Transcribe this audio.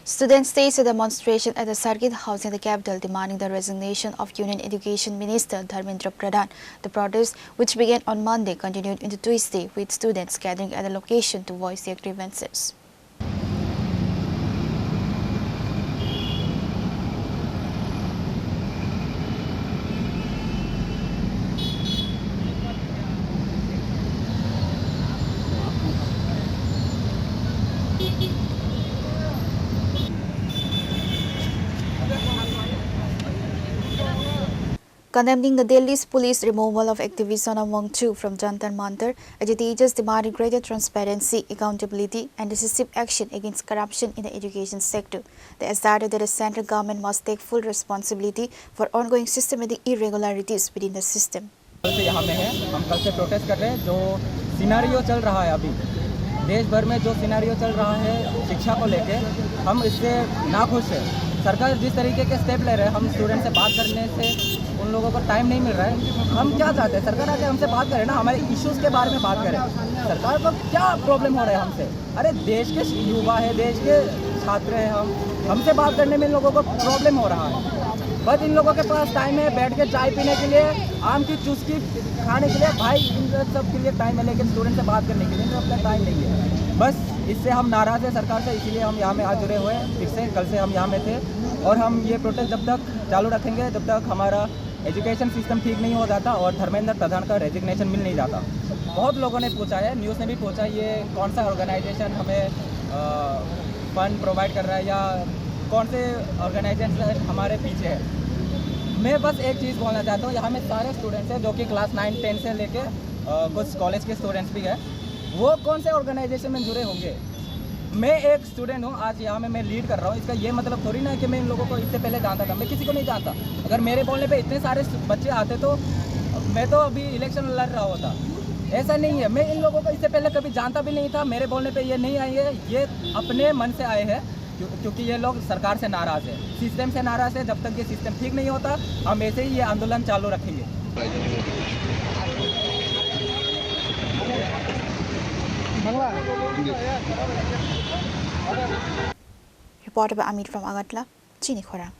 Students staged a demonstration at the Circuit House in the capital demanding the resignation of Union Education Minister Dharmendra Pradhan. The protest, which began on Monday, continued into Tuesday, with students gathering at the location to voice their grievances. Condemning the Delhi's police removal of activist Sonam Wangchu from Jantar Mantar, agitators demanded greater transparency, accountability and decisive action against corruption in the education sector. They asserted that the central government must take full responsibility for ongoing systematic irregularities within the system. कल से यहाँ में है, हम कल से protest कर रहे हैं। जो सिनेरियो चल रहा है अभी देश भर में, जो सिनेरियो चल रहा है शिक्षा को लेके, हम इससे नाखुश हैं। सरकार जिस तरीके के स्टेप ले रहे हैं, हम स्टूडेंट से बात करने से उन लोगों को टाइम नहीं मिल रहा है। हम क्या चाहते हैं, सरकार आके हमसे बात करे ना, हमारे इश्यूज़ के बारे में बात करें। सरकार को क्या प्रॉब्लम हो रहा है हमसे? अरे देश के युवा है, देश के छात्र हैं, हमसे बात करने में इन लोगों को प्रॉब्लम हो रहा है। बस इन लोगों के पास टाइम है बैठ के चाय पीने के लिए, आम की चुस्की खाने के लिए। भाई इन सब के लिए टाइम है, लेकिन स्टूडेंट से बात करने के लिए तो अपना टाइम नहीं है। बस इससे हम नाराज़ हैं सरकार से, इसीलिए हम यहाँ में आज जुड़े हुए हैं। फिर से कल से हम यहाँ में थे और हम ये प्रोटेस्ट जब तक चालू रखेंगे जब तक हमारा एजुकेशन सिस्टम ठीक नहीं हो जाता और धर्मेंद्र प्रधान का रेजिग्नेशन मिल नहीं जाता। बहुत लोगों ने पूछा है, न्यूज़ ने भी पूछा, ये कौन सा ऑर्गेनाइजेशन हमें फंड प्रोवाइड कर रहा है या कौन से ऑर्गेनाइजेशन हमारे पीछे है। मैं बस एक चीज़ बोलना चाहता हूँ, यहाँ में सारे स्टूडेंट्स हैं जो कि क्लास 9-10 से लेके कुछ कॉलेज के स्टूडेंट्स भी हैं। वो कौन से ऑर्गेनाइजेशन में जुड़े होंगे? मैं एक स्टूडेंट हूँ, आज यहाँ में मैं लीड कर रहा हूँ। इसका ये मतलब थोड़ी ना है कि मैं इन लोगों को इससे पहले जानता था। मैं किसी को नहीं जानता। अगर मेरे बोलने पे इतने सारे बच्चे आते तो मैं तो अभी इलेक्शन लड़ रहा होता। ऐसा नहीं है, मैं इन लोगों को इससे पहले कभी जानता भी नहीं था। मेरे बोलने पे ये नहीं आए हैं, ये अपने मन से आए हैं क्योंकि ये लोग सरकार से नाराज़ है, सिस्टम से नाराज़ है। जब तक ये सिस्टम ठीक नहीं होता हम ऐसे ही ये आंदोलन चालू रखेंगे। Reported by Amit from Agatla, Chini Khorang.